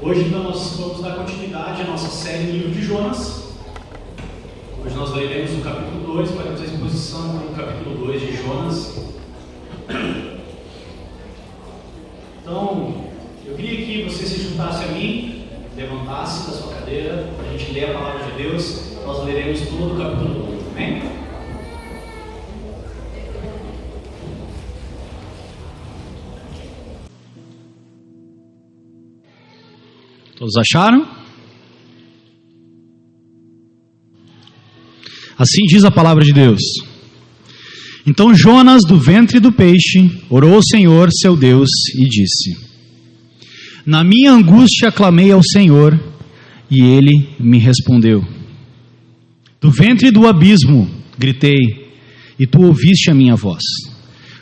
Hoje então nós vamos dar continuidade à nossa série Livro de Jonas. Hoje nós leremos o capítulo 2, faremos a exposição do capítulo 2 de Jonas. Então, eu queria que você se juntasse a mim, levantasse da sua cadeira, para a gente ler a palavra de Deus. Nós leremos todo o capítulo 2, amém? Todos acharam? Assim diz a palavra de Deus. Então Jonas, do ventre do peixe, orou ao Senhor, seu Deus, e disse: Na minha angústia clamei ao Senhor, e Ele me respondeu. Do ventre do abismo gritei, e Tu ouviste a minha voz.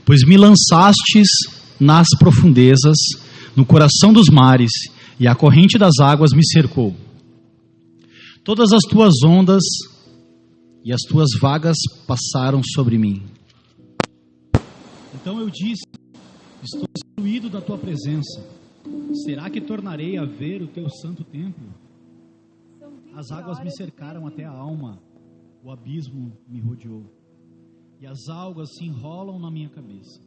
Pois me lançastes nas profundezas, no coração dos mares, e a corrente das águas me cercou. Todas as tuas ondas e as tuas vagas passaram sobre mim. Então eu disse: estou excluído da tua presença. Será que tornarei a ver o teu santo templo? As águas me cercaram até a alma, o abismo me rodeou, e as algas se enrolam na minha cabeça.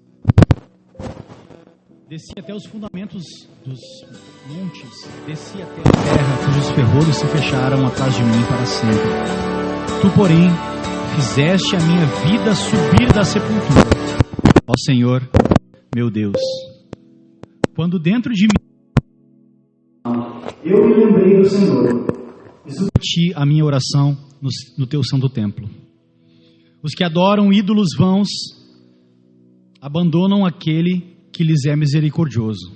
Desci até os fundamentos dos montes, desci até a terra, cujos ferrolhos se fecharam atrás de mim para sempre. Tu, porém, fizeste a minha vida subir da sepultura, ó Senhor, meu Deus. Quando dentro de mim eu me lembrei do Senhor, exultei a minha oração no teu santo templo. Os que adoram ídolos vãos abandonam aquele que lhes é misericordioso.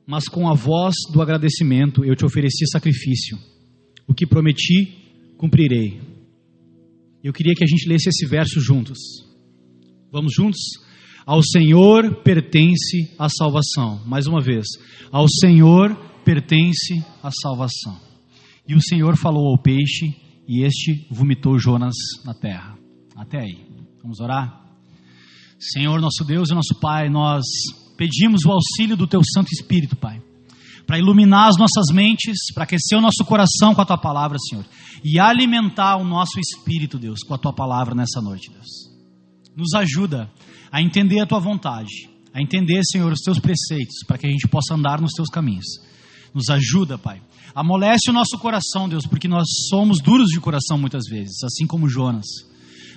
Mas com a voz do agradecimento eu te ofereci sacrifício. O que prometi, cumprirei. Eu queria que a gente lesse esse verso juntos. Vamos juntos? Ao Senhor pertence a salvação. Mais uma vez. Ao Senhor pertence a salvação. E o Senhor falou ao peixe, e este vomitou Jonas na terra. Até aí. Vamos orar? Senhor, nosso Deus e nosso Pai, nós pedimos o auxílio do Teu Santo Espírito, Pai, para iluminar as nossas mentes, para aquecer o nosso coração com a Tua palavra, Senhor, e alimentar o nosso espírito, Deus, com a Tua palavra nessa noite, Deus. Nos ajuda a entender a Tua vontade, a entender, Senhor, os Teus preceitos, para que a gente possa andar nos Teus caminhos. Nos ajuda, Pai. Amolece o nosso coração, Deus, porque nós somos duros de coração muitas vezes, assim como Jonas.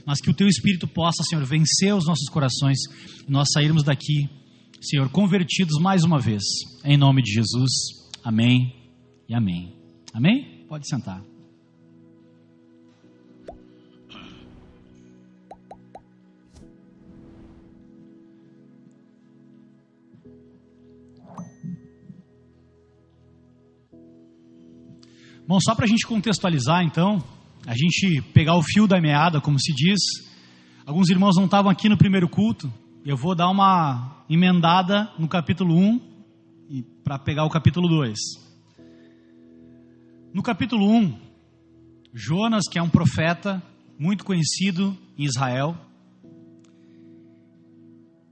Mas que o Teu Espírito possa, Senhor, vencer os nossos corações e nós sairmos daqui, Senhor, convertidos mais uma vez. Em nome de Jesus. Amém e amém. Amém? Pode sentar. Bom, só para a gente contextualizar, então, a gente pegar o fio da meada, como se diz. Alguns irmãos não estavam aqui no primeiro culto, eu vou dar uma emendada no capítulo 1 para pegar o capítulo 2. No capítulo 1, Jonas, que é um profeta muito conhecido em Israel,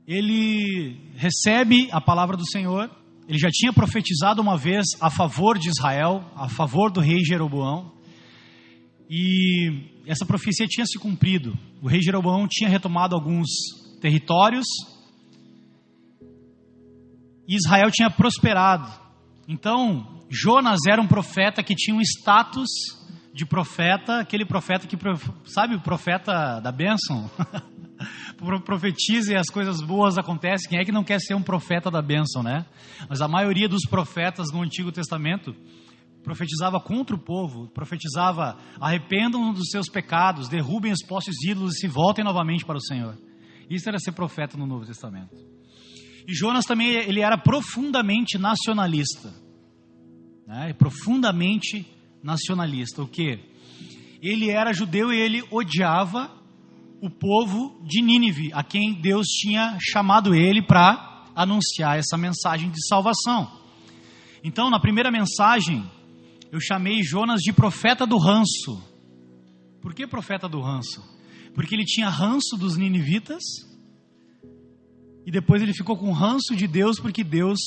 ele recebe a palavra do Senhor. Ele já tinha profetizado uma vez a favor de Israel, a favor do rei Jeroboão, e essa profecia tinha se cumprido. O rei Jeroboão tinha retomado alguns territórios, e Israel tinha prosperado. Então, Jonas era um profeta que tinha um status de profeta, aquele profeta que, sabe o profeta da bênção? Profetiza e as coisas boas acontecem. Quem é que não quer ser um profeta da bênção, né? Mas a maioria dos profetas no Antigo Testamento profetizava contra o povo, profetizava: arrependam dos seus pecados, derrubem os postes ídolos e se voltem novamente para o Senhor. Isso era ser profeta no Novo Testamento. E Jonas também, ele era profundamente nacionalista, né? Profundamente nacionalista. O quê? Ele era judeu e ele odiava o povo de Nínive, a quem Deus tinha chamado ele para anunciar essa mensagem de salvação. Então, na primeira mensagem, eu chamei Jonas de profeta do ranço. Por que profeta do ranço? Porque ele tinha ranço dos ninivitas, e depois ele ficou com ranço de Deus, porque Deus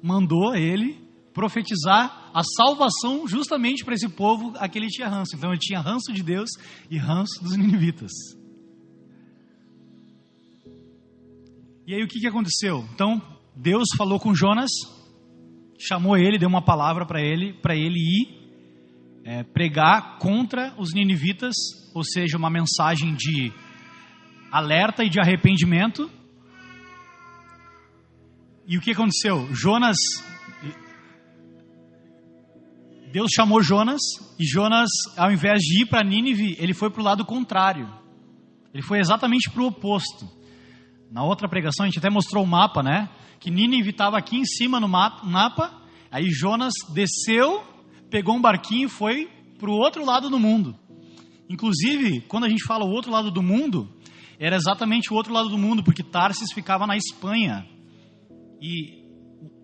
mandou ele profetizar a salvação justamente para esse povo a que ele tinha ranço. Então ele tinha ranço de Deus e ranço dos ninivitas. E aí o que aconteceu? Então Deus falou com Jonas, chamou ele, deu uma palavra para ele ir pregar contra os ninivitas, ou seja, uma mensagem de alerta e de arrependimento. E o que aconteceu? Deus chamou Jonas, e Jonas, ao invés de ir para Nínive, ele foi para o lado contrário. Ele foi exatamente para o oposto. Na outra pregação a gente até mostrou o mapa, né? Que Nínive estava aqui em cima no mapa, aí Jonas desceu, pegou um barquinho e foi para o outro lado do mundo. Inclusive, quando a gente fala o outro lado do mundo, era exatamente o outro lado do mundo, porque Tarsis ficava na Espanha. E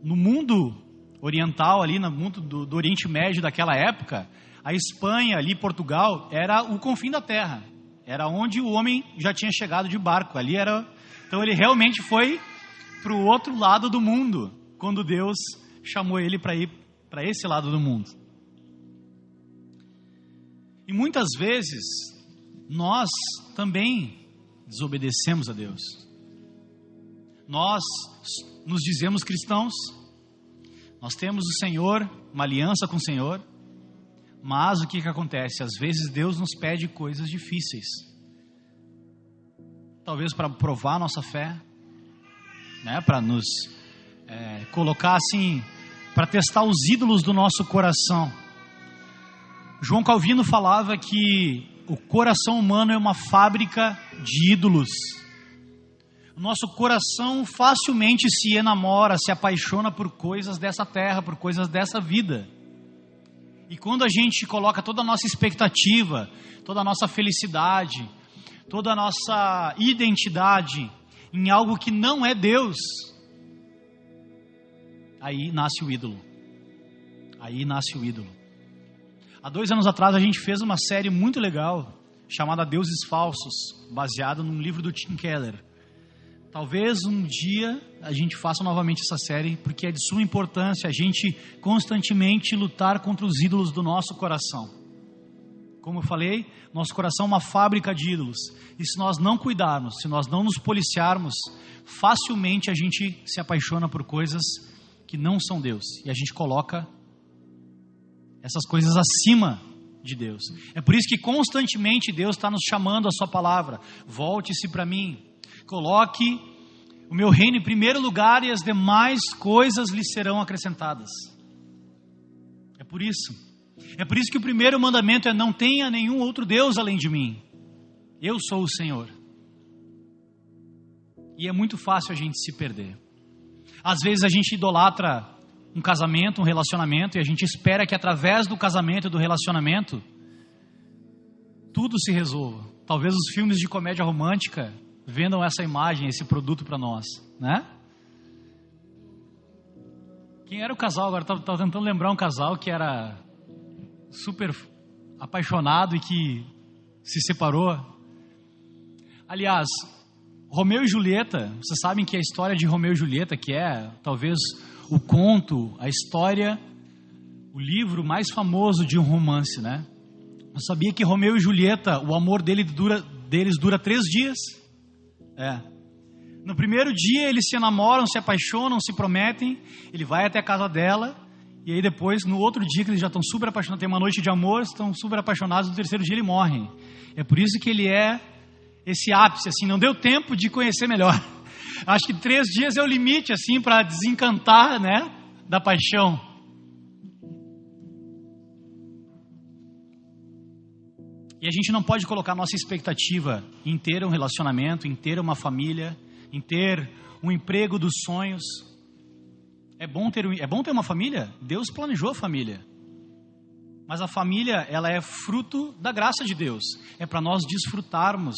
no mundo oriental, ali no mundo do Oriente Médio daquela época, a Espanha, ali Portugal, era o confim da terra. Era onde o homem já tinha chegado de barco. Ali era... Então ele realmente foi para o outro lado do mundo, quando Deus chamou ele para ir para esse lado do mundo. E muitas vezes, nós também desobedecemos a Deus. Nós nos dizemos cristãos, nós temos o Senhor, uma aliança com o Senhor, mas o que acontece? Às vezes Deus nos pede coisas difíceis, talvez para provar a nossa fé, né? Para nos colocar assim, para testar os ídolos do nosso coração. João Calvino falava que o coração humano é uma fábrica de ídolos. O nosso coração facilmente se enamora, se apaixona por coisas dessa terra, por coisas dessa vida. E quando a gente coloca toda a nossa expectativa, toda a nossa felicidade, toda a nossa identidade em algo que não é Deus, aí nasce o ídolo. Aí nasce o ídolo. Há 2 anos atrás a gente fez uma série muito legal, chamada Deuses Falsos, baseada num livro do Tim Keller. Talvez um dia a gente faça novamente essa série, porque é de suma importância a gente constantemente lutar contra os ídolos do nosso coração. Como eu falei, nosso coração é uma fábrica de ídolos. E se nós não cuidarmos, se nós não nos policiarmos, facilmente a gente se apaixona por coisas que não são Deus. E a gente coloca essas coisas acima de Deus. É por isso que constantemente Deus está nos chamando a sua palavra. Volte-se para mim. Coloque o meu reino em primeiro lugar e as demais coisas lhe serão acrescentadas. É por isso. É por isso que o primeiro mandamento é: não tenha nenhum outro Deus além de mim. Eu sou o Senhor. E é muito fácil a gente se perder. Às vezes a gente idolatra um casamento, um relacionamento, e a gente espera que através do casamento e do relacionamento tudo se resolva. Talvez os filmes de comédia romântica vendam essa imagem, esse produto para nós, né? Quem era o casal? Agora estava tentando lembrar um casal que era super apaixonado e que se separou. Aliás, Romeu e Julieta, vocês sabem que a história de Romeu e Julieta, que é talvez o conto, a história, o livro mais famoso de um romance, né? Eu sabia que Romeu e Julieta, o amor deles dura 3 dias. No primeiro dia eles se enamoram, se apaixonam, se prometem, ele vai até a casa dela, e aí depois, no outro dia que eles já estão super apaixonados, tem uma noite de amor, estão super apaixonados, no terceiro dia ele morre. É por isso que ele é esse ápice, assim, não deu tempo de conhecer melhor. Acho que 3 dias é o limite, assim, para desencantar, né, da paixão. E a gente não pode colocar nossa expectativa em ter um relacionamento, em ter uma família, em ter um emprego dos sonhos. É bom ter uma família? Deus planejou a família. Mas a família, ela é fruto da graça de Deus. É para nós desfrutarmos.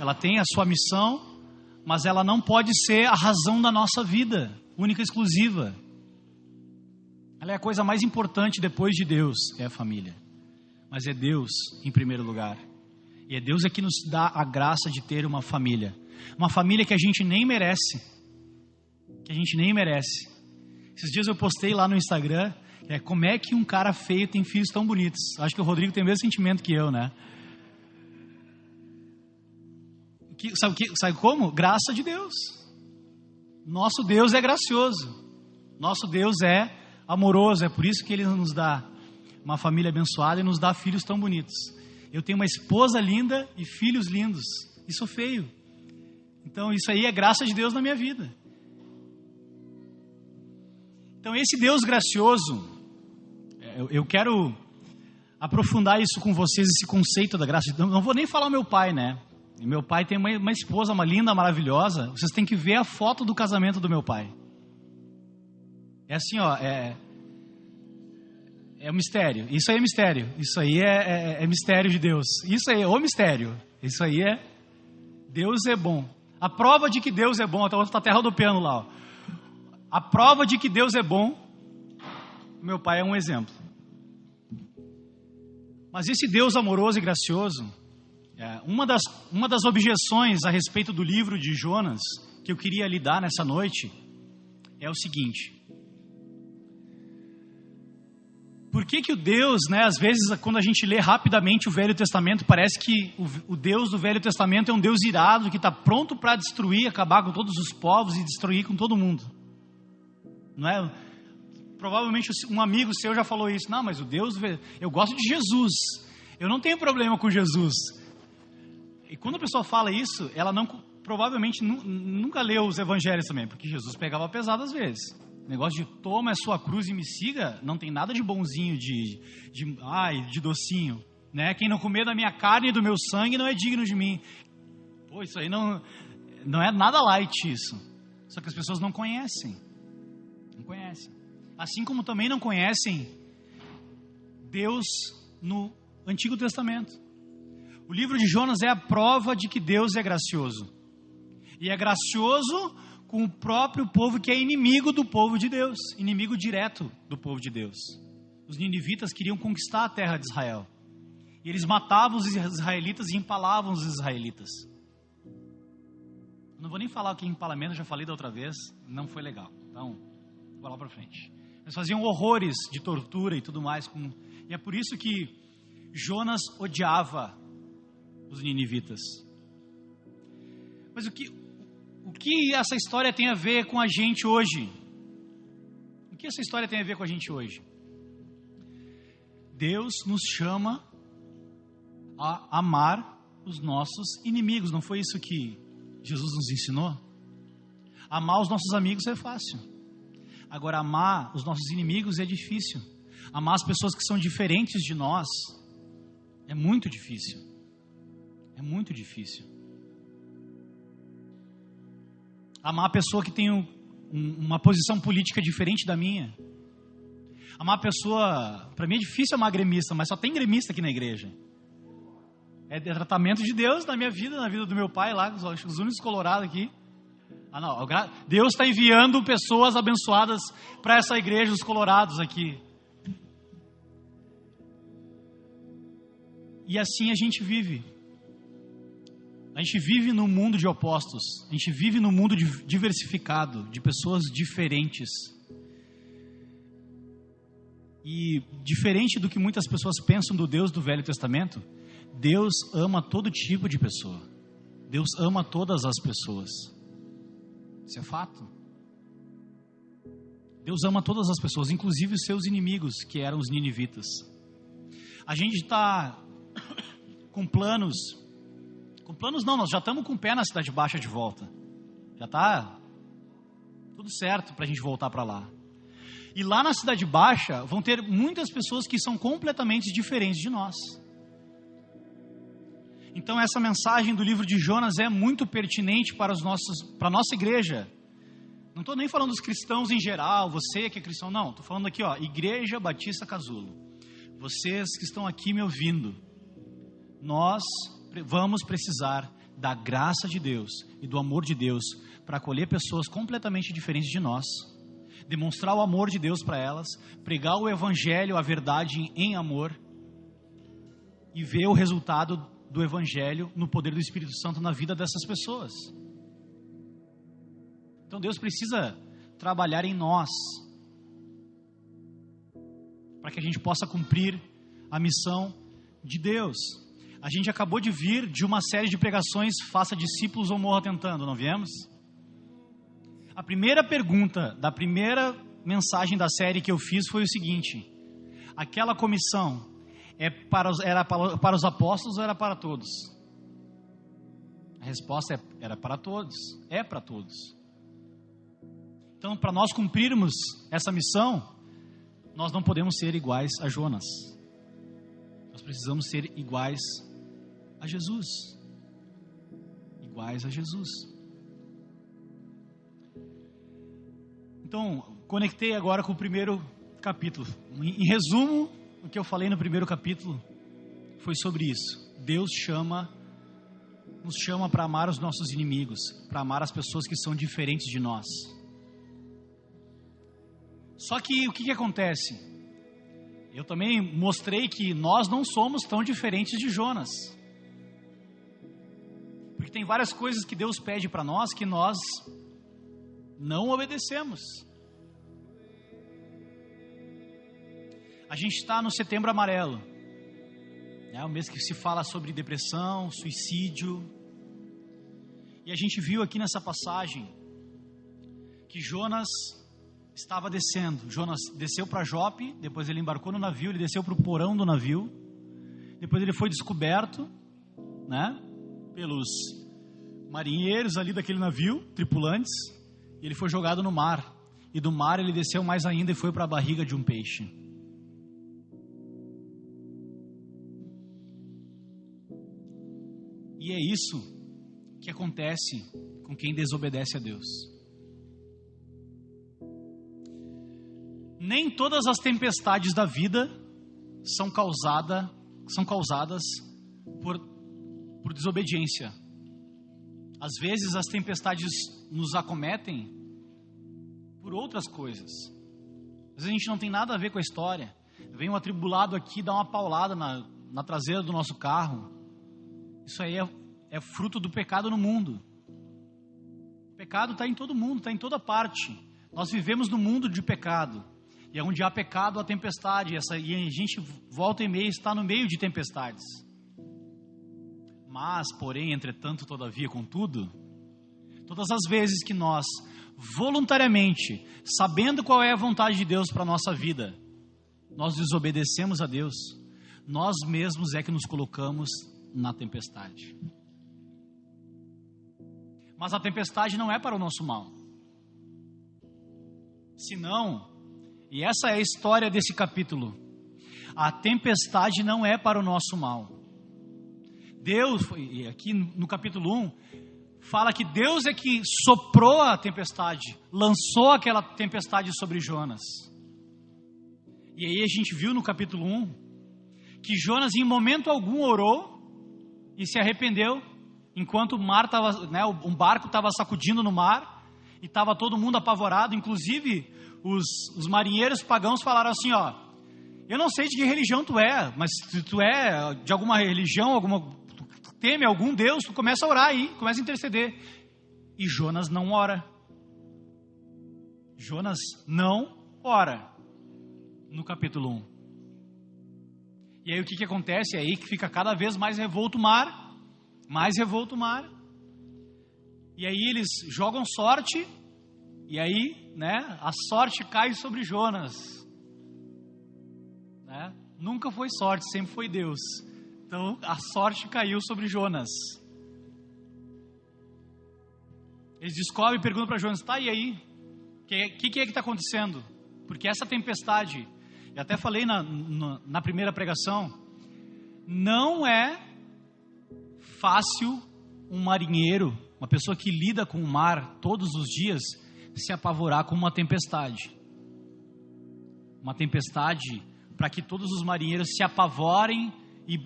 Ela tem a sua missão, mas ela não pode ser a razão da nossa vida, única e exclusiva. Ela é a coisa mais importante depois de Deus, é a família. Mas é Deus em primeiro lugar. E é Deus que nos dá a graça de ter uma família. Uma família que a gente nem merece. Que a gente nem merece. Esses dias eu postei lá no Instagram Como é que um cara feio tem filhos tão bonitos? Acho que o Rodrigo tem o mesmo sentimento que eu, né? Sabe como? Graça de Deus. Nosso Deus é gracioso. Nosso Deus é amoroso. É por isso que Ele nos dá uma família abençoada e nos dá filhos tão bonitos. Eu tenho uma esposa linda e filhos lindos. E sou feio. Então isso aí é graça de Deus na minha vida. Então esse Deus gracioso, eu quero aprofundar isso com vocês, esse conceito da graça de Deus. Não vou nem falar meu pai, né? E meu pai tem uma esposa, uma linda, maravilhosa. Vocês têm que ver a foto do casamento do meu pai. É assim, ó, é um mistério. Isso aí é mistério. Isso aí é mistério de Deus. Isso aí é o mistério. Isso aí é... Deus é bom. A prova de que Deus é bom, até a terra do piano lá, ó. A prova de que Deus é bom, meu pai é um exemplo. Mas esse Deus amoroso e gracioso, uma das objeções a respeito do livro de Jonas, que eu queria lidar nessa noite, é o seguinte: por que o Deus, né, às vezes quando a gente lê rapidamente o Velho Testamento, parece que o Deus do Velho Testamento é um Deus irado, que está pronto para destruir, acabar com todos os povos e destruir com todo mundo, não é? Provavelmente um amigo seu já falou isso. Não, mas o Deus, eu gosto de Jesus, eu não tenho problema com Jesus. E quando a pessoa fala isso, ela provavelmente nunca leu os evangelhos também, porque Jesus pegava pesado às vezes. O negócio de toma a sua cruz e me siga, não tem nada de bonzinho, de docinho, né? Quem não comer da minha carne e do meu sangue não é digno de mim. Pô, isso aí não é nada light isso. Só que as pessoas não conhecem. Não conhecem. Assim como também não conhecem Deus no Antigo Testamento. O livro de Jonas é a prova de que Deus é gracioso. E é gracioso com o próprio povo que é inimigo do povo de Deus. Inimigo direto do povo de Deus. Os ninivitas queriam conquistar a terra de Israel. E eles matavam os israelitas e empalavam os israelitas. Não vou nem falar o que é empalamento, já falei da outra vez. Não foi legal. Então, vou lá para frente. Eles faziam horrores de tortura e tudo mais. E é por isso que Jonas odiava os ninivitas. Mas o que essa história tem a ver com a gente hoje? O que essa história tem a ver com a gente hoje? Deus nos chama a amar os nossos inimigos. Não foi isso que Jesus nos ensinou? Amar os nossos amigos é fácil. Agora, amar os nossos inimigos é difícil. Amar as pessoas que são diferentes de nós é muito difícil. É muito difícil. Amar a pessoa que tem uma posição política diferente da minha. Amar a pessoa... Para mim é difícil amar gremista, mas só tem gremista aqui na igreja. É tratamento de Deus na minha vida, na vida do meu pai lá, os únicos colorados aqui. Não, Deus está enviando pessoas abençoadas para essa igreja, os colorados aqui. E assim a gente vive. A gente vive num mundo de opostos. A gente vive num mundo diversificado, de pessoas diferentes. E diferente do que muitas pessoas pensam do Deus do Velho Testamento, Deus ama todo tipo de pessoa. Deus ama todas as pessoas. Isso é fato. Deus ama todas as pessoas, inclusive os seus inimigos, que eram os ninivitas. A gente está com planos não, nós já estamos com o pé na Cidade Baixa de volta. Já está tudo certo para a gente voltar para lá. E lá na Cidade Baixa vão ter muitas pessoas que são completamente diferentes de nós. Então essa mensagem do livro de Jonas é muito pertinente para a nossa igreja. Não estou nem falando dos cristãos em geral, você que é cristão, não. Estou falando aqui, ó, Igreja Batista Casulo. Vocês que estão aqui me ouvindo, nós vamos precisar da graça de Deus e do amor de Deus para acolher pessoas completamente diferentes de nós, demonstrar o amor de Deus para elas, pregar o evangelho, a verdade em amor e ver o resultado do evangelho no poder do Espírito Santo na vida dessas pessoas. Então Deus precisa trabalhar em nós. para que a gente possa cumprir a missão de Deus. A gente acabou de vir de uma série de pregações, faça discípulos ou morra tentando, não viemos? A primeira pergunta da primeira mensagem da série que eu fiz foi o seguinte: aquela comissão era para os apóstolos ou era para todos? A resposta era para todos, é para todos. Então, para nós cumprirmos essa missão, nós não podemos ser iguais a Jonas. Nós precisamos ser iguais a Jesus. Iguais a Jesus. Então, conectei agora com o primeiro capítulo. Em resumo, o que eu falei no primeiro capítulo foi sobre isso. Deus nos chama para amar os nossos inimigos, para amar as pessoas que são diferentes de nós. Só que o que acontece? Eu também mostrei que nós não somos tão diferentes de Jonas. Porque tem várias coisas que Deus pede para nós que nós não obedecemos. A gente está no Setembro Amarelo. É o mês que se fala sobre depressão, suicídio. E a gente viu aqui nessa passagem que Jonas estava descendo. Jonas desceu para Jope, depois ele embarcou no navio, ele desceu para o porão do navio. Depois ele foi descoberto, né, pelos marinheiros ali daquele navio, tripulantes, e ele foi jogado no mar. E do mar ele desceu mais ainda e foi para a barriga de um peixe. E é isso que acontece com quem desobedece a Deus. Nem todas as tempestades da vida são causadas por desobediência. Às vezes as tempestades nos acometem por outras coisas. Às vezes a gente não tem nada a ver com a história. Vem um atribulado aqui, dá uma paulada na traseira do nosso carro. Isso aí é fruto do pecado no mundo. O pecado está em todo mundo, está em toda parte. Nós vivemos no mundo de pecado. E onde há pecado, há tempestade. E a gente volta e meia está no meio de tempestades. Mas, porém, entretanto, todavia, contudo, todas as vezes que nós, voluntariamente, sabendo qual é a vontade de Deus para a nossa vida, nós desobedecemos a Deus, nós mesmos é que nos colocamos na tempestade. Mas a tempestade não é para o nosso mal. Senão, e essa é a história desse capítulo, a tempestade não é para o nosso mal. Deus, e aqui no capítulo 1, fala que Deus é que soprou a tempestade, lançou aquela tempestade sobre Jonas. E aí a gente viu no capítulo 1, que Jonas em momento algum orou e se arrependeu, enquanto o mar tava, né, um barco estava sacudindo no mar, e estava todo mundo apavorado, inclusive os marinheiros pagãos falaram assim, ó, eu não sei de que religião tu é, mas se tu é de alguma religião, tu teme algum Deus, tu começa a orar aí, começa a interceder. E Jonas não ora. Jonas não ora no capítulo 1. E aí o que acontece? É aí que fica cada vez mais revolto o mar, e aí eles jogam sorte, e aí, né, a sorte cai sobre Jonas, né? Nunca foi sorte, sempre foi Deus. Então a sorte caiu sobre Jonas. Eles descobrem e perguntam para Jonas, tá, e aí? O que é que está acontecendo? Porque essa tempestade, eu até falei na primeira pregação, não é fácil um marinheiro, uma pessoa que lida com o mar todos os dias, se apavorar com uma tempestade. Uma tempestade para que todos os marinheiros se apavorem e,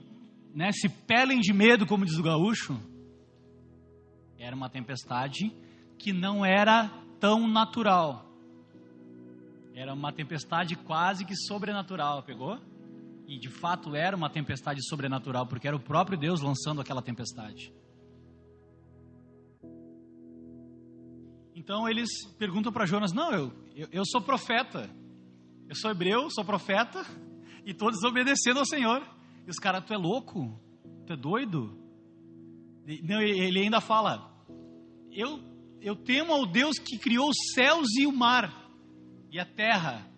né, se pelem de medo, como diz o gaúcho. Era uma tempestade que não era tão natural. Era uma tempestade quase que sobrenatural, pegou? E de fato era uma tempestade sobrenatural, porque era o próprio Deus lançando aquela tempestade. Então eles perguntam para Jonas, não, eu sou profeta, eu sou hebreu, sou profeta, E todos obedecendo ao Senhor. E os caras, tu é louco? Tu é doido? Não, ele ainda fala, eu temo ao Deus que criou os céus e o mar e a terra.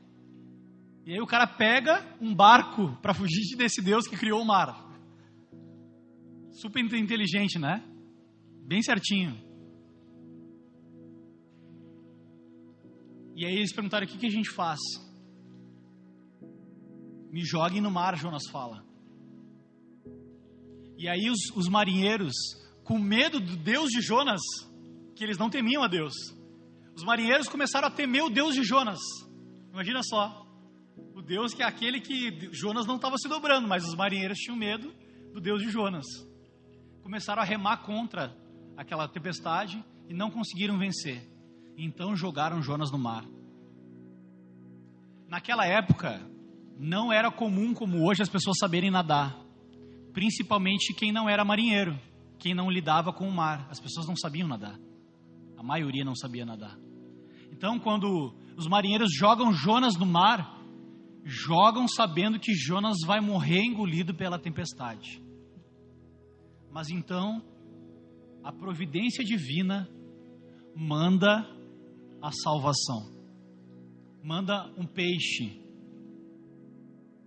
E aí o cara pega um barco para fugir desse Deus que criou o mar. Super inteligente, né? Bem certinho. E aí eles perguntaram, o que a gente faz? Me joguem no mar, Jonas fala. E aí os marinheiros, com medo do Deus de Jonas, que eles não temiam a Deus, os marinheiros começaram a temer o Deus de Jonas. Imagina só, o Deus que é aquele que Jonas não estava se dobrando, mas os marinheiros tinham medo do Deus de Jonas. Começaram a remar contra aquela tempestade e não conseguiram vencer. Então jogaram Jonas no mar. Naquela época, não era comum como hoje as pessoas saberem nadar. Principalmente quem não era marinheiro, quem não lidava com o mar. As pessoas não sabiam nadar. A maioria não sabia nadar. Então, quando os marinheiros jogam Jonas no mar, jogam sabendo que Jonas vai morrer engolido pela tempestade. Mas então, a providência divina manda a salvação. Manda um peixe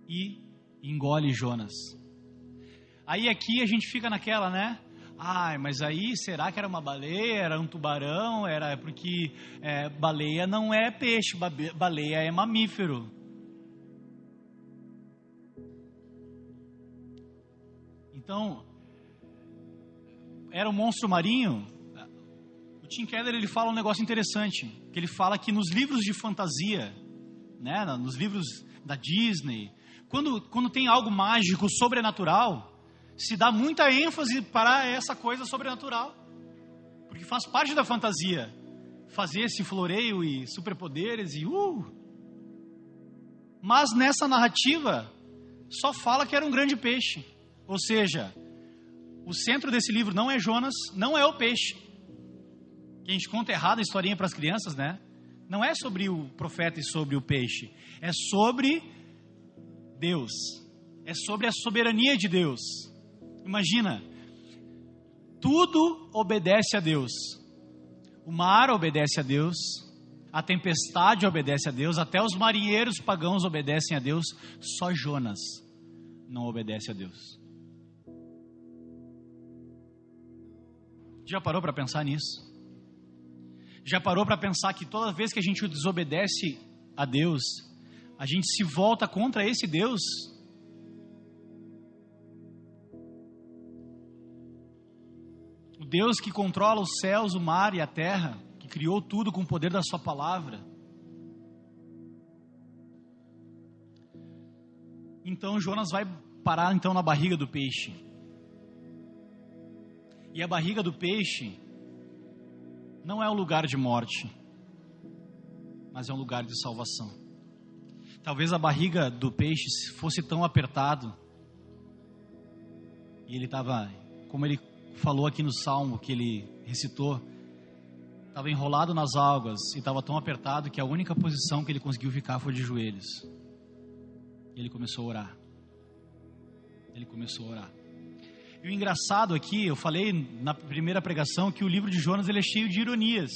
e engole Jonas. Aí aqui a gente fica naquela, né? Mas aí será que era uma baleia, era um tubarão? Era porque baleia não é peixe, baleia é mamífero. Então, era um monstro marinho. O Tim Keller, ele fala um negócio interessante, que ele fala que nos livros de fantasia, né, nos livros da Disney, quando tem algo mágico, sobrenatural, se dá muita ênfase para essa coisa sobrenatural, porque faz parte da fantasia, fazer esse floreio e superpoderes e Mas nessa narrativa, só fala que era um grande peixe, ou seja, o centro desse livro não é Jonas, não é o peixe, que a gente conta errado a historinha para as crianças, né? Não é sobre o profeta e sobre o peixe, é sobre Deus, é sobre a soberania de Deus. Imagina, tudo obedece a Deus. O mar obedece a Deus, a tempestade obedece a Deus, até os marinheiros pagãos obedecem a Deus, só Jonas não obedece a Deus. Já parou para pensar nisso? Já parou para pensar que toda vez que a gente desobedece a Deus, a gente se volta contra esse Deus? O Deus que controla os céus, o mar e a terra, que criou tudo com o poder da sua palavra. Então Jonas vai parar então na barriga do peixe. E a barriga do peixe não é um lugar de morte, mas é um lugar de salvação. Talvez a barriga do peixe fosse tão apertado, e ele estava, como ele falou aqui no salmo que ele recitou, estava enrolado nas águas e estava tão apertado que a única posição que ele conseguiu ficar foi de joelhos. E ele começou a orar. E o engraçado aqui, eu falei na primeira pregação que o livro de Jonas ele é cheio de ironias.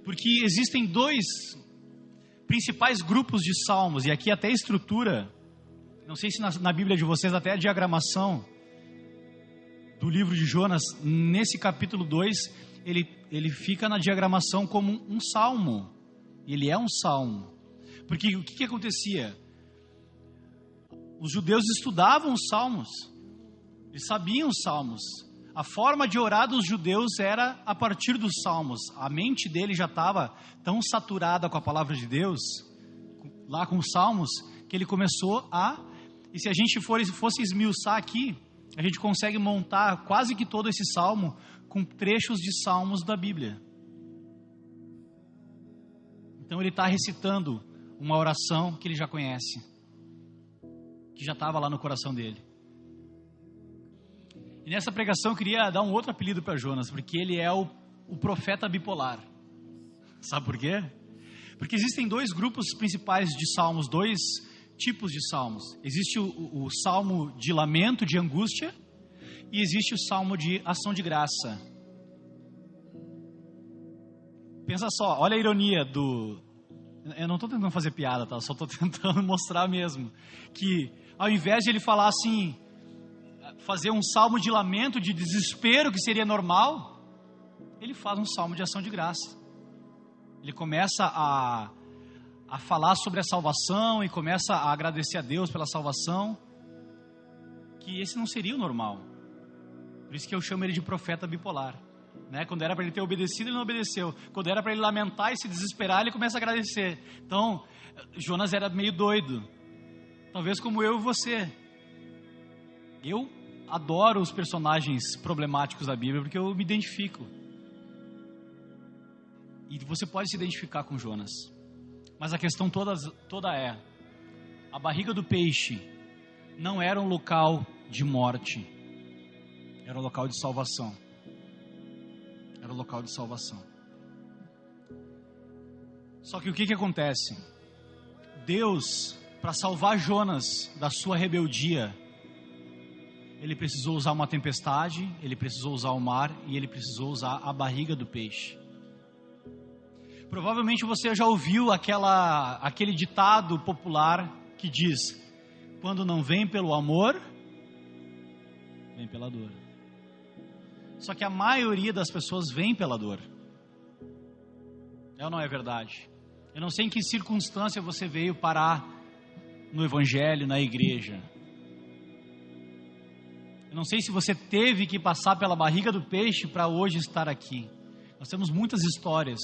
Porque existem dois principais grupos de salmos, e aqui até a estrutura, não sei se na Bíblia de vocês, até a diagramação do livro de Jonas, nesse capítulo 2, ele fica na diagramação como um salmo. Ele é um salmo. Porque o que acontecia? Os judeus estudavam os salmos. Eles sabiam os salmos. A forma de orar dos judeus era a partir dos salmos. A mente dele já estava tão saturada com a palavra de Deus, lá com os salmos, que ele começou e se a gente fosse esmiuçar aqui, a gente consegue montar quase que todo esse salmo com trechos de salmos da Bíblia. Então ele está recitando uma oração que ele já conhece, que já estava lá no coração dele. E nessa pregação eu queria dar um outro apelido para Jonas, porque ele é o profeta bipolar. Sabe por quê? Porque existem dois grupos principais de salmos, dois tipos de salmos. Existe o salmo de lamento, de angústia, e existe o salmo de ação de graça. Pensa só, olha a ironia do... Eu não estou tentando fazer piada, tá? Só estou tentando mostrar mesmo. Que ao invés de ele falar assim, fazer um salmo de lamento, de desespero, que seria normal, ele faz um salmo de ação de graça. Ele começa a falar sobre a salvação e começa a agradecer a Deus pela salvação, que esse não seria o normal. Por isso que eu chamo ele de profeta bipolar, né? Quando era para ele ter obedecido, ele não obedeceu. Quando era para ele lamentar e se desesperar, ele começa a agradecer. Então, Jonas era meio doido, talvez como eu e você. Eu adoro os personagens problemáticos da Bíblia, porque eu me identifico. E você pode se identificar com Jonas. Mas a questão toda é, a barriga do peixe não era um local de morte, era um local de salvação. Era um local de salvação. Só que o que acontece? Deus, para salvar Jonas da sua rebeldia, ele precisou usar uma tempestade, ele precisou usar o mar e ele precisou usar a barriga do peixe. Provavelmente você já ouviu aquele ditado popular que diz: quando não vem pelo amor, vem pela dor. Só que a maioria das pessoas vem pela dor. É ou não é verdade? Eu não sei em que circunstância você veio parar no evangelho, na igreja. Eu não sei se você teve que passar pela barriga do peixe para hoje estar aqui. Nós temos muitas histórias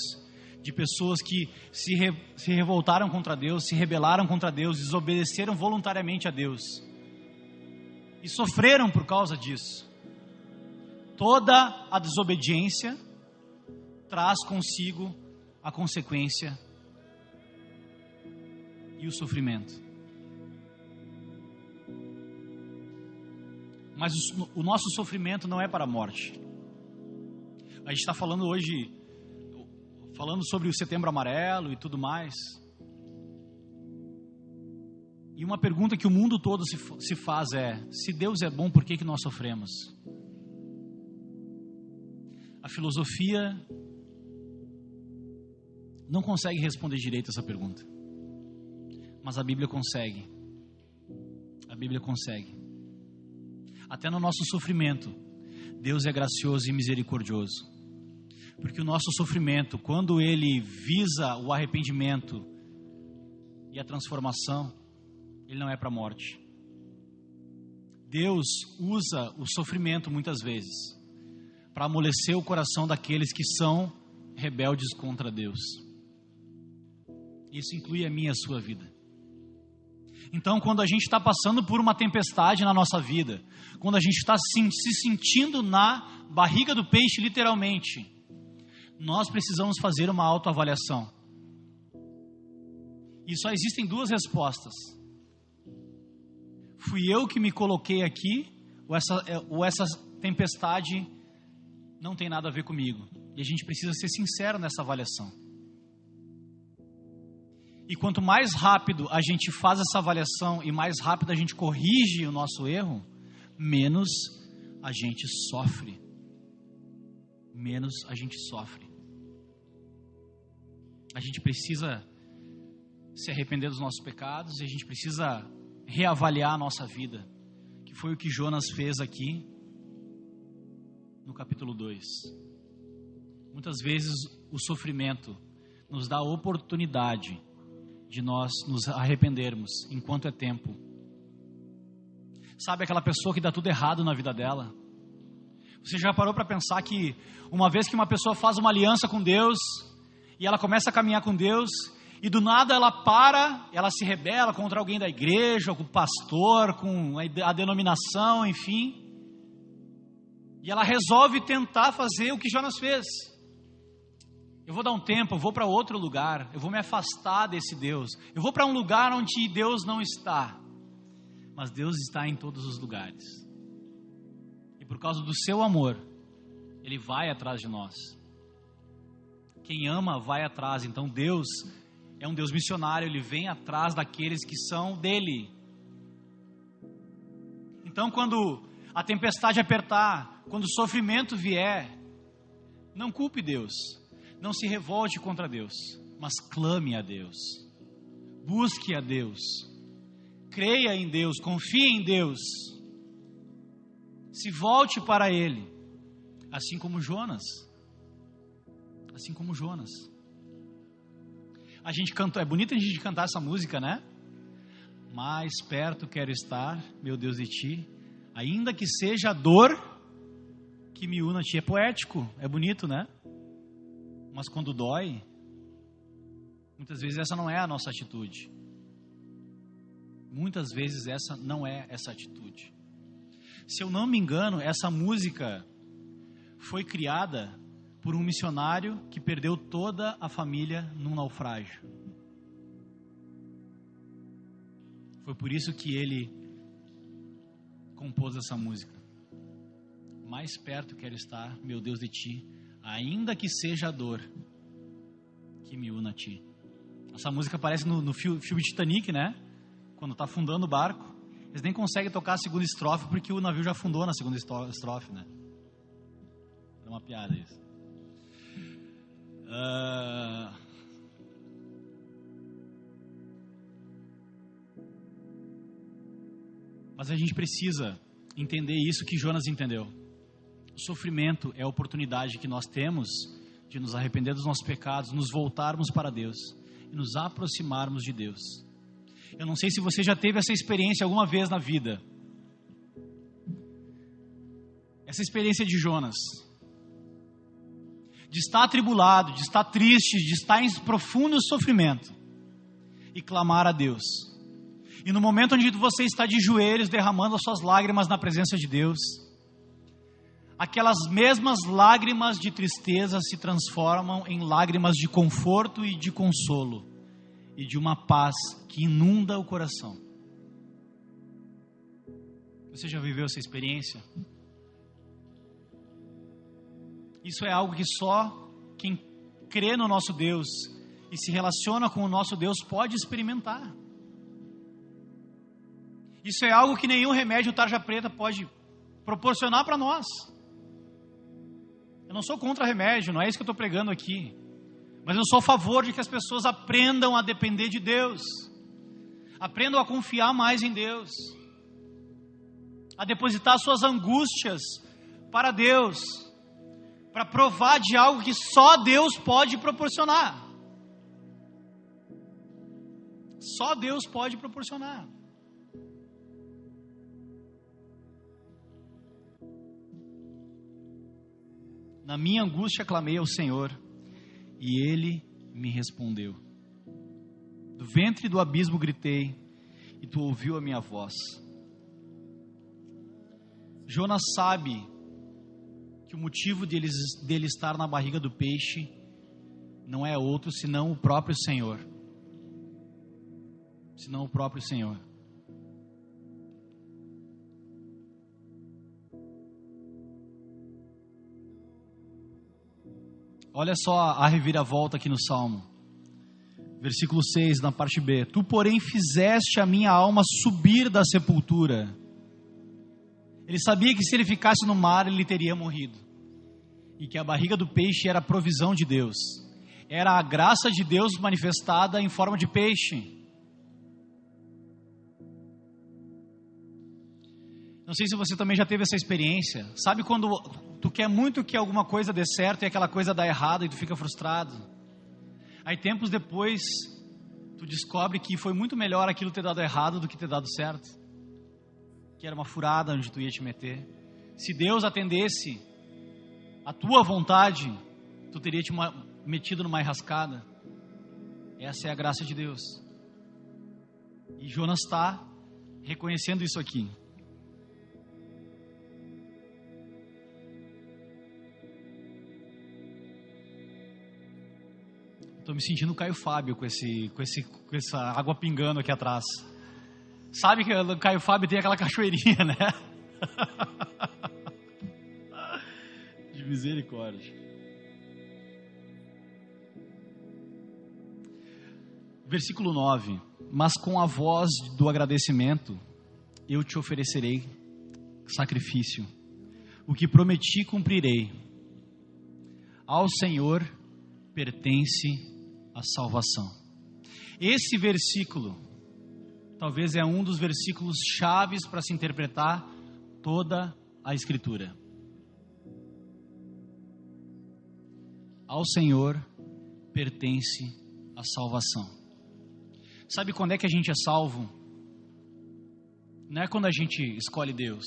de pessoas que se revoltaram contra Deus, se rebelaram contra Deus, desobedeceram voluntariamente a Deus e sofreram por causa disso. Toda a desobediência traz consigo a consequência e o sofrimento. Mas o nosso sofrimento não é para a morte. A gente está falando hoje, sobre o Setembro Amarelo e tudo mais. E uma pergunta que o mundo todo se faz é: se Deus é bom, por que nós sofremos? A filosofia não consegue responder direito essa pergunta. Mas a Bíblia consegue. A Bíblia consegue. Até no nosso sofrimento, Deus é gracioso e misericordioso. Porque o nosso sofrimento, quando ele visa o arrependimento e a transformação, ele não é para a morte. Deus usa o sofrimento muitas vezes para amolecer o coração daqueles que são rebeldes contra Deus. Isso inclui a minha e a sua vida. Então, quando a gente está passando por uma tempestade na nossa vida, quando a gente está se sentindo na barriga do peixe, literalmente, nós precisamos fazer uma autoavaliação. E só existem duas respostas. Fui eu que me coloquei aqui, ou essa tempestade não tem nada a ver comigo? E a gente precisa ser sincero nessa avaliação. E quanto mais rápido a gente faz essa avaliação e mais rápido a gente corrige o nosso erro, menos a gente sofre. Menos a gente sofre. A gente precisa se arrepender dos nossos pecados e a gente precisa reavaliar a nossa vida, que foi o que Jonas fez aqui no capítulo 2. Muitas vezes o sofrimento nos dá a oportunidade de nós nos arrependermos enquanto é tempo. Sabe aquela pessoa que dá tudo errado na vida dela? Você já parou para pensar que uma vez que uma pessoa faz uma aliança com Deus e ela começa a caminhar com Deus e do nada ela se rebela contra alguém da igreja, com o pastor, com a denominação, enfim, e ela resolve tentar fazer o que Jonas fez. Eu vou dar um tempo, eu vou para outro lugar, eu vou me afastar desse Deus, eu vou para um lugar onde Deus não está, mas Deus está em todos os lugares, e por causa do seu amor, Ele vai atrás de nós. Quem ama vai atrás. Então Deus É um Deus missionário, Ele vem atrás daqueles que são dEle. Então, quando a tempestade apertar, quando o sofrimento vier, não culpe Deus, não se revolte contra Deus, mas clame a Deus, busque a Deus, creia em Deus, confie em Deus, se volte para Ele, assim como Jonas. Assim como Jonas. A gente cantou, é bonito a gente cantar essa música, né? Mais perto quero estar, meu Deus, de ti, ainda que seja a dor que me una a ti. É poético, é bonito, né? Mas quando dói, muitas vezes essa não é a nossa atitude. Muitas vezes essa não é essa atitude. Se eu não me engano, essa música foi criada por um missionário que perdeu toda a família num naufrágio. Foi por isso que ele compôs essa música. Mais perto quero estar, meu Deus, de ti, ainda que seja a dor que me una a ti. Essa música aparece no filme Titanic, né? Quando está afundando o barco, eles nem conseguem tocar a segunda estrofe porque o navio já afundou na segunda estrofe, né? É uma piada isso. Mas a gente precisa entender isso que Jonas entendeu. O sofrimento é a oportunidade que nós temos de nos arrepender dos nossos pecados, nos voltarmos para Deus e nos aproximarmos de Deus. Eu não sei se você já teve essa experiência alguma vez na vida. Essa experiência de Jonas. De estar atribulado, de estar triste, de estar em profundo sofrimento e clamar a Deus. E no momento onde você está de joelhos derramando as suas lágrimas na presença de Deus, aquelas mesmas lágrimas de tristeza se transformam em lágrimas de conforto e de consolo e de uma paz que inunda o coração. Você já viveu essa experiência? Isso é algo que só quem crê no nosso Deus e se relaciona com o nosso Deus pode experimentar. Isso é algo que nenhum remédio tarja preta pode proporcionar para nós. Eu não sou contra remédio, não é isso que eu estou pregando aqui. Mas eu sou a favor de que as pessoas aprendam a depender de Deus. Aprendam a confiar mais em Deus. A depositar suas angústias para Deus. Para provar de algo que só Deus pode proporcionar. Só Deus pode proporcionar. Na minha angústia clamei ao Senhor, e Ele me respondeu. Do ventre do abismo gritei, e Tu ouviu a minha voz. Jonas sabe que o motivo dele estar na barriga do peixe não é outro senão o próprio Senhor. Senão o próprio Senhor. Olha só a reviravolta aqui no Salmo. Versículo 6, na parte B. Tu, porém, fizeste a minha alma subir da sepultura. Ele sabia que se ele ficasse no mar, ele teria morrido. E que a barriga do peixe era a provisão de Deus. Era a graça de Deus manifestada em forma de peixe. Não sei se você também já teve essa experiência. Sabe quando tu quer muito que alguma coisa dê certo e aquela coisa dá errado e tu fica frustrado? Aí tempos depois, tu descobre que foi muito melhor aquilo ter dado errado do que ter dado certo. Que era uma furada onde tu ia te meter. Se Deus atendesse a tua vontade, tu teria te metido numa enrascada. Essa é a graça de Deus. E Jonas está reconhecendo isso aqui. Estou me sentindo o Caio Fábio com essa água pingando aqui atrás. Sabe que o Caio Fábio tem aquela cachoeirinha, né? De misericórdia. Versículo 9. Mas com a voz do agradecimento, eu te oferecerei sacrifício. O que prometi, cumprirei. Ao Senhor pertence a salvação. Esse versículo, talvez é um dos versículos chaves para se interpretar toda a Escritura. Ao Senhor pertence a salvação. Sabe quando é que a gente é salvo? Não é quando a gente escolhe Deus,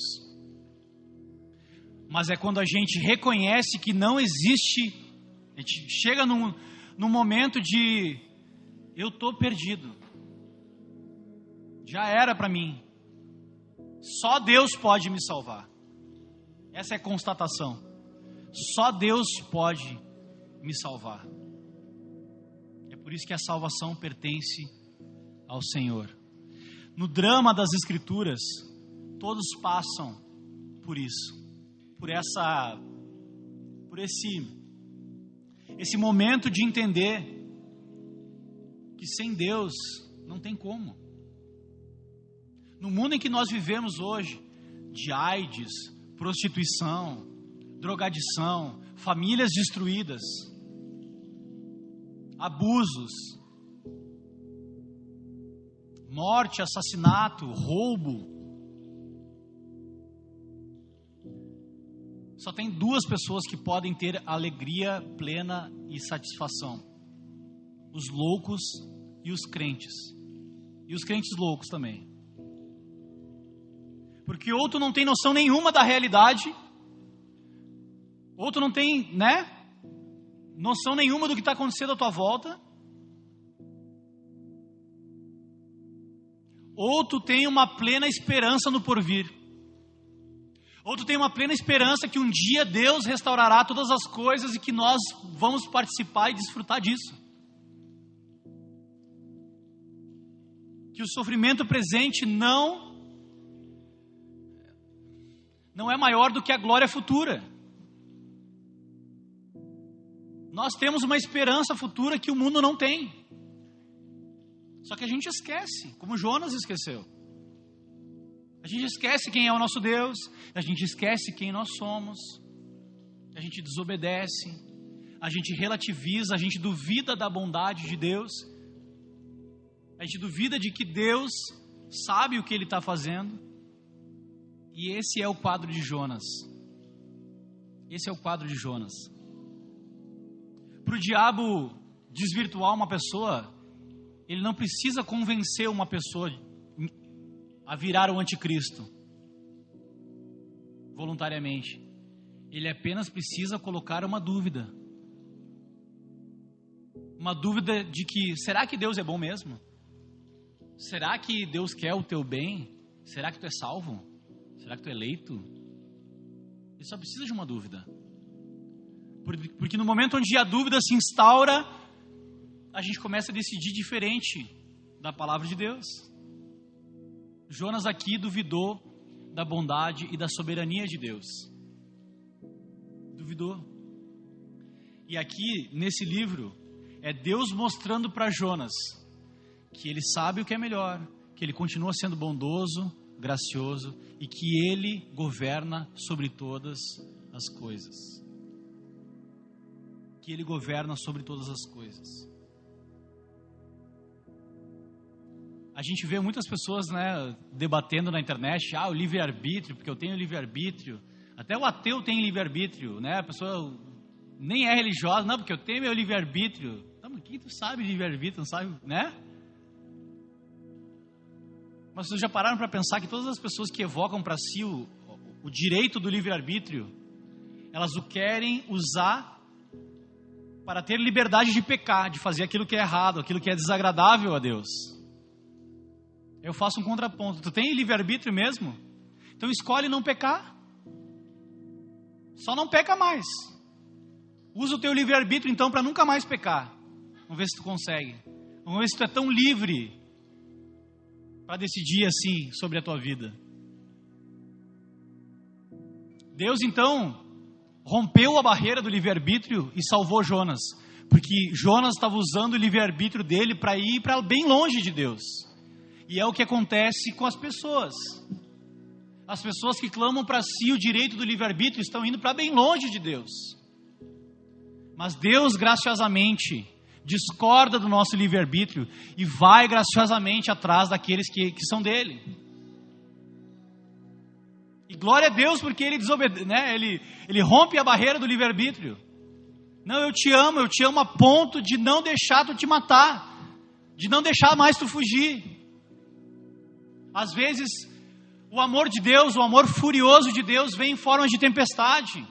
mas é quando a gente reconhece que não existe. A gente chega num momento de eu estou perdido, já era para mim, só Deus pode me salvar. Essa é a constatação. Só Deus pode me salvar. É por isso que a salvação pertence ao Senhor. No drama das Escrituras, todos passam por isso, por esse momento de entender que sem Deus não tem como. No mundo em que nós vivemos hoje, de AIDS, prostituição, drogadição, famílias destruídas, abusos, morte, assassinato, roubo. Só tem duas pessoas que podem ter alegria plena e satisfação: os loucos e os crentes. E os crentes loucos também. Porque ou tu não tem noção nenhuma da realidade, ou tu não tem, noção nenhuma do que está acontecendo à tua volta, ou tu tem uma plena esperança no porvir, ou tu tem uma plena esperança que um dia Deus restaurará todas as coisas e que nós vamos participar e desfrutar disso. Que o sofrimento presente não é maior do que a glória futura. Nós temos uma esperança futura que o mundo não tem. Só que a gente esquece, como Jonas esqueceu. A gente esquece quem é o nosso Deus, a gente esquece quem nós somos, a gente desobedece, a gente relativiza, a gente duvida da bondade de Deus, a gente duvida de que Deus sabe o que Ele está fazendo. E esse é o quadro de Jonas. Esse é o quadro de Jonas. Para o diabo desvirtuar uma pessoa, ele não precisa convencer uma pessoa a virar o anticristo voluntariamente. Ele apenas precisa colocar uma dúvida. Uma dúvida de que, será que Deus é bom mesmo? Será que Deus quer o teu bem? Será que tu é salvo? Será que tu é eleito? Ele só precisa de uma dúvida. Porque no momento onde a dúvida se instaura, a gente começa a decidir diferente da palavra de Deus. Jonas aqui duvidou da bondade e da soberania de Deus. Duvidou. E aqui, nesse livro, é Deus mostrando para Jonas que ele sabe o que é melhor, que ele continua sendo bondoso, gracioso e que ele governa sobre todas as coisas. Que ele governa sobre todas as coisas. A gente vê muitas pessoas, debatendo na internet, o livre-arbítrio, porque eu tenho livre-arbítrio. Até o ateu tem livre-arbítrio, A pessoa nem é religiosa, não, porque eu tenho meu livre-arbítrio. Não, mas quem tu sabe de livre-arbítrio, não sabe, Mas vocês já pararam para pensar que todas as pessoas que evocam para si o direito do livre-arbítrio, elas o querem usar para ter liberdade de pecar, de fazer aquilo que é errado, aquilo que é desagradável a Deus. Eu faço um contraponto. Tu tem livre-arbítrio mesmo? Então escolhe não pecar. Só não peca mais. Usa o teu livre-arbítrio então para nunca mais pecar. Vamos ver se tu consegue. Vamos ver se tu é tão livre para decidir assim sobre a tua vida. Deus então rompeu a barreira do livre-arbítrio e salvou Jonas, Porque Jonas estava usando o livre-arbítrio dele para ir para bem longe de Deus. E é o que acontece com as pessoas. As pessoas que clamam para si o direito do livre-arbítrio estão indo para bem longe de Deus. Mas Deus graciosamente discorda do nosso livre-arbítrio e vai graciosamente atrás daqueles que são dele. E glória a Deus porque ele ele rompe a barreira do livre-arbítrio. Não, eu te amo a ponto de não deixar tu te matar, de não deixar mais tu fugir. Às vezes, o amor de Deus, o amor furioso de Deus vem em forma de tempestade.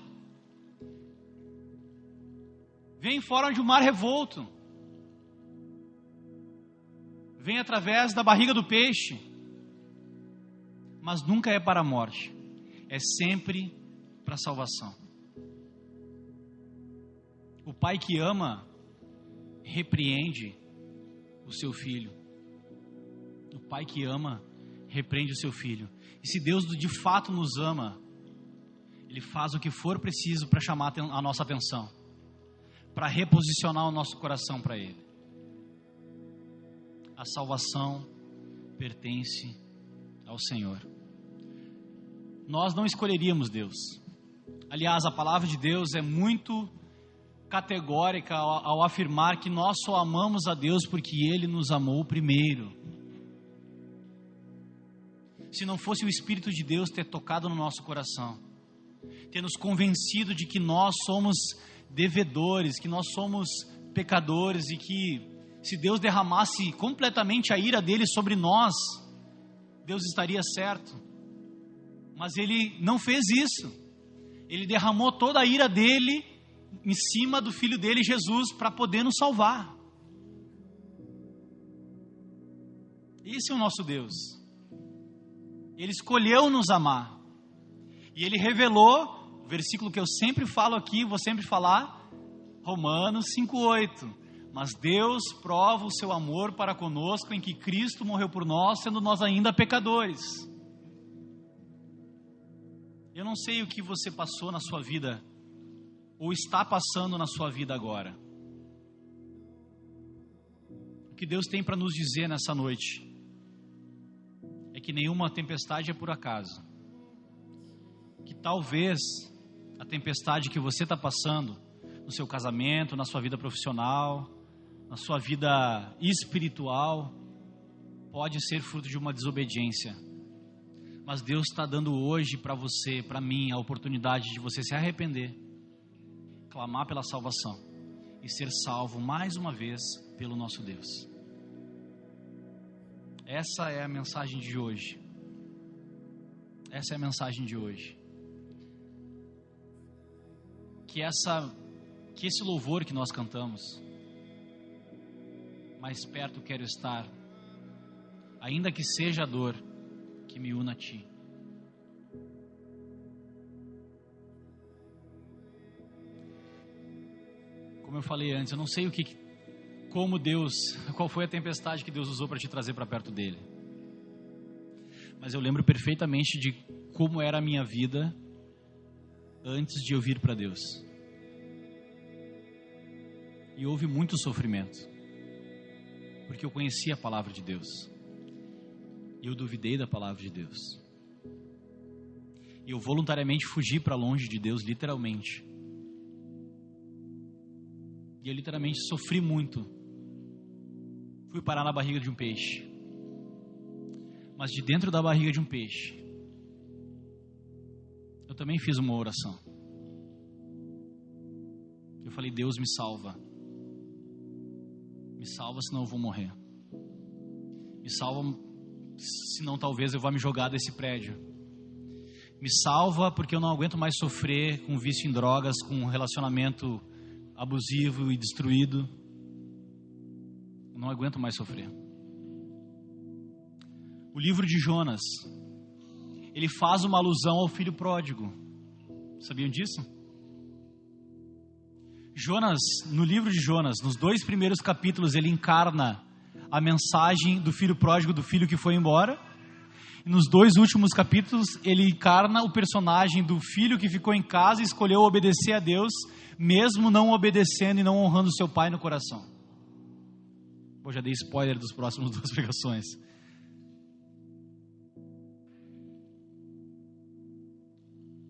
Vem em forma de um mar revolto. Vem através da barriga do peixe. Mas nunca é para a morte. É sempre para a salvação. O pai que ama, repreende o seu filho. O pai que ama, repreende o seu filho. E se Deus de fato nos ama, Ele faz o que for preciso para chamar a nossa atenção, para reposicionar o nosso coração para Ele. A salvação pertence ao Senhor. Nós não escolheríamos Deus. Aliás, a palavra de Deus é muito categórica ao afirmar que nós só amamos a Deus porque Ele nos amou primeiro. Se não fosse o Espírito de Deus ter tocado no nosso coração, ter nos convencido de que nós somos devedores, que nós somos pecadores e que se Deus derramasse completamente a ira dele sobre nós, Deus estaria certo. Mas Ele não fez isso. Ele derramou toda a ira dele em cima do Filho dele, Jesus, para poder nos salvar. Esse é o nosso Deus. Ele escolheu nos amar. E Ele revelou, versículo que eu sempre falo aqui, vou sempre falar, Romanos 5:8. Mas Deus prova o seu amor para conosco em que Cristo morreu por nós, sendo nós ainda pecadores. Eu não sei o que você passou na sua vida, ou está passando na sua vida agora. O que Deus tem para nos dizer nessa noite é que nenhuma tempestade é por acaso. Que talvez a tempestade que você está passando no seu casamento, na sua vida profissional, na sua vida espiritual, pode ser fruto de uma desobediência. Mas Deus está dando hoje para você, para mim, a oportunidade de você se arrepender, clamar pela salvação e ser salvo mais uma vez pelo nosso Deus. Essa é a mensagem de hoje. Essa é a mensagem de hoje. Que esse louvor que nós cantamos, mais perto quero estar, ainda que seja a dor que me una a Ti. Como eu falei antes, eu não sei qual foi a tempestade que Deus usou para te trazer para perto dele. Mas eu lembro perfeitamente de como era a minha vida antes de eu vir para Deus. E houve muito sofrimento, porque eu conhecia a palavra de Deus. E eu duvidei da palavra de Deus. E eu voluntariamente fugi para longe de Deus, literalmente. E eu literalmente sofri muito. Fui parar na barriga de um peixe. Mas de dentro da barriga de um peixe, eu também fiz uma oração. Eu falei: Deus, me salva. Me salva, senão eu vou morrer. Me salva, senão talvez eu vá me jogar desse prédio. Me salva porque eu não aguento mais sofrer com vício em drogas, com um relacionamento abusivo e destruído. Eu não aguento mais sofrer. O livro de Jonas, ele faz uma alusão ao filho pródigo. Sabiam disso? Jonas, no livro de Jonas, nos 2 primeiros capítulos, ele encarna a mensagem do filho pródigo, do filho que foi embora. E nos 2 últimos capítulos, ele encarna o personagem do filho que ficou em casa e escolheu obedecer a Deus, mesmo não obedecendo e não honrando seu pai no coração. Eu já dei spoiler dos próximos 2 pregações.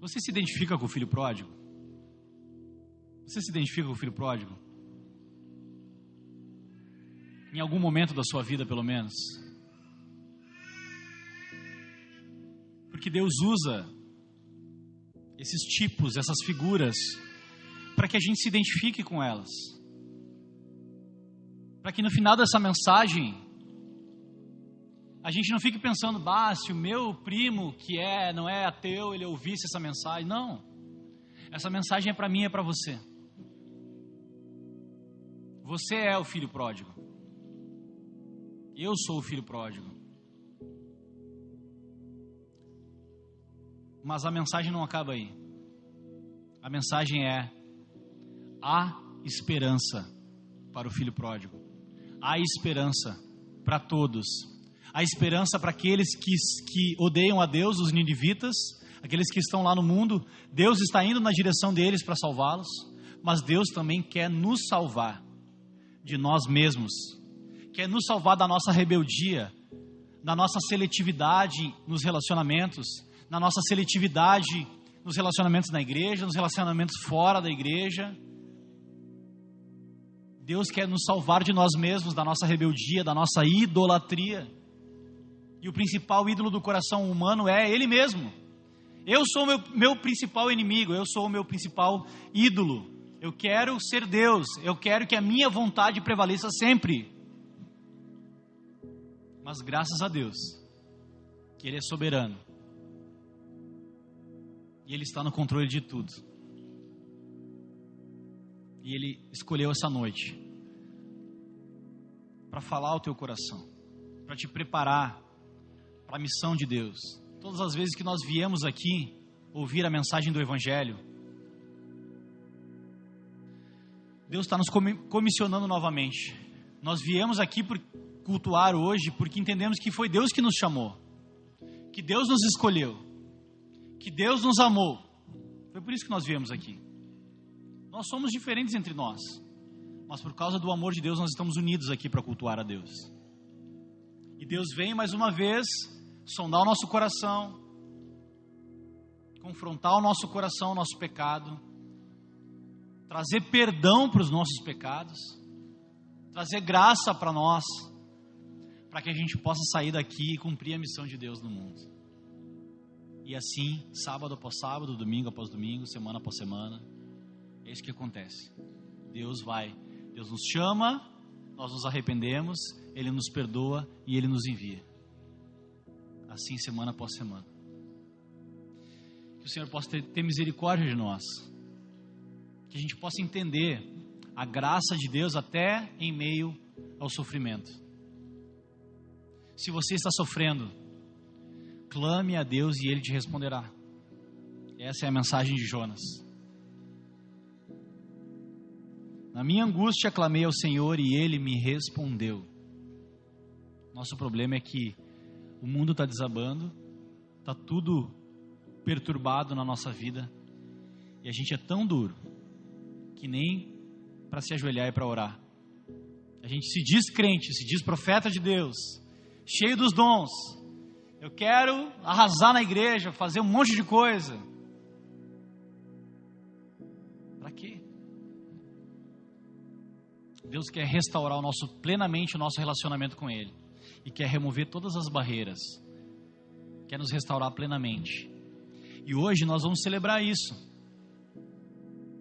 Você se identifica com o filho pródigo? Você se identifica com o filho pródigo? Em algum momento da sua vida, pelo menos? Porque Deus usa esses tipos, essas figuras, para que a gente se identifique com elas. Para que no final dessa mensagem, a gente não fique pensando, se o meu primo, que não é ateu, ele ouvisse essa mensagem. Não. Essa mensagem é para mim, é para você. Você é o filho pródigo. Eu sou o filho pródigo. Mas a mensagem não acaba aí. A mensagem é: há esperança para o filho pródigo. Há esperança para todos. Há esperança para aqueles que odeiam a Deus, os ninivitas, aqueles que estão lá no mundo. Deus está indo na direção deles para salvá-los, mas Deus também quer nos salvar de nós mesmos, quer nos salvar da nossa rebeldia, da nossa seletividade nos relacionamentos, na nossa seletividade nos relacionamentos na igreja, nos relacionamentos fora da igreja. Deus quer nos salvar de nós mesmos, da nossa rebeldia, da nossa idolatria. E o principal ídolo do coração humano é Ele mesmo. Eu sou o meu principal inimigo, eu sou o meu principal ídolo. Eu quero ser Deus, eu quero que a minha vontade prevaleça sempre. Mas graças a Deus, que Ele é soberano. E Ele está no controle de tudo. E Ele escolheu essa noite para falar ao teu coração, para te preparar para a missão de Deus. Todas as vezes que nós viemos aqui ouvir a mensagem do Evangelho, Deus está nos comissionando novamente. Nós viemos aqui por cultuar hoje porque entendemos que foi Deus que nos chamou, que Deus nos escolheu, que Deus nos amou. Foi por isso que nós viemos aqui. Nós somos diferentes entre nós, mas por causa do amor de Deus nós estamos unidos aqui para cultuar a Deus. E Deus vem mais uma vez sondar o nosso coração, confrontar o nosso coração, o nosso pecado, trazer perdão para os nossos pecados, trazer graça para nós, para que a gente possa sair daqui e cumprir a missão de Deus no mundo. E assim, sábado após sábado, domingo após domingo, semana após semana, é isso que acontece. Deus nos chama, nós nos arrependemos, Ele nos perdoa e Ele nos envia. Assim, semana após semana. Que o Senhor possa ter misericórdia de nós, que a gente possa entender a graça de Deus até em meio ao sofrimento. Se você está sofrendo, clame a Deus e Ele te responderá. Essa é a mensagem de Jonas. Na minha angústia clamei ao Senhor e Ele me respondeu. Nosso problema é que o mundo está desabando, está tudo perturbado na nossa vida, e a gente é tão duro que nem para se ajoelhar e para orar. A gente se diz crente, se diz profeta de Deus, cheio dos dons. Eu quero arrasar na igreja, fazer um monte de coisa. Para quê? Deus quer restaurar plenamente o nosso relacionamento com Ele. E quer remover todas as barreiras. Quer nos restaurar plenamente. E hoje nós vamos celebrar isso.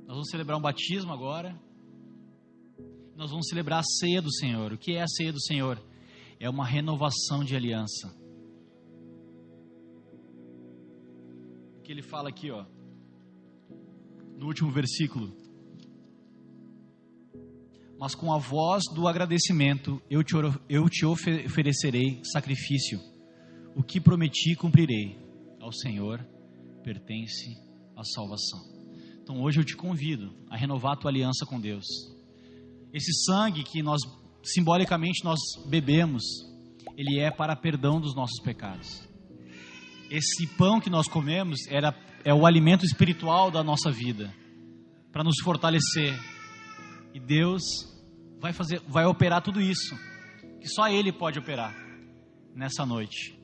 Nós vamos celebrar um batismo agora. Nós vamos celebrar a ceia do Senhor. O que é a ceia do Senhor? É uma renovação de aliança. O que ele fala aqui, no último versículo. Mas com a voz do agradecimento eu te oferecerei sacrifício. O que prometi cumprirei. Ao Senhor pertence a salvação. Então hoje eu te convido a renovar a tua aliança com Deus. Esse sangue que simbolicamente nós bebemos, ele é para perdão dos nossos pecados. esse pão que nós comemos é o alimento espiritual da nossa vida, para nos fortalecer. E Deus vai operar tudo isso, que só Ele pode operar nessa noite.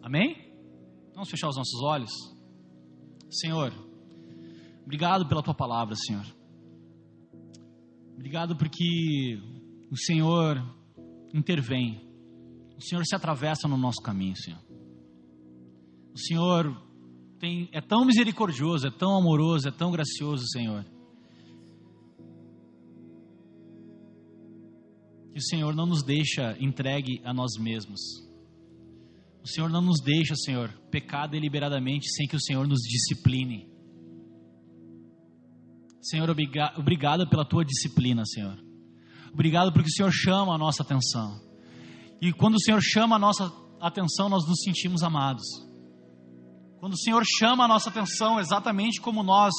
Amém? Vamos fechar os nossos olhos. Senhor, obrigado pela Tua palavra, Senhor. Obrigado porque o Senhor intervém. O Senhor se atravessa no nosso caminho, Senhor. O Senhor é tão misericordioso, é tão amoroso, é tão gracioso, Senhor, que o Senhor não nos deixa entregue a nós mesmos. O Senhor não nos deixa, Senhor, pecar deliberadamente sem que o Senhor nos discipline. Senhor, obrigado pela Tua disciplina, Senhor. Obrigado porque o Senhor chama a nossa atenção. E quando o Senhor chama a nossa atenção, nós nos sentimos amados. Quando o Senhor chama a nossa atenção, exatamente como nós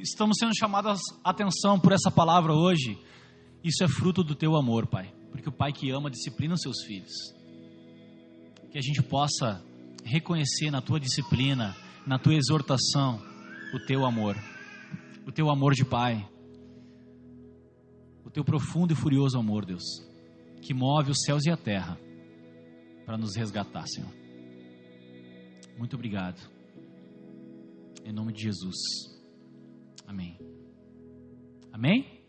estamos sendo chamados a atenção por essa palavra hoje, isso é fruto do Teu amor, Pai. Porque o Pai que ama disciplina os seus filhos. Que a gente possa reconhecer na Tua disciplina, na Tua exortação, o Teu amor. O Teu amor de Pai. O Teu profundo e furioso amor, Deus, que move os céus e a terra para nos resgatar, Senhor. Muito obrigado. Em nome de Jesus. Amém. Amém?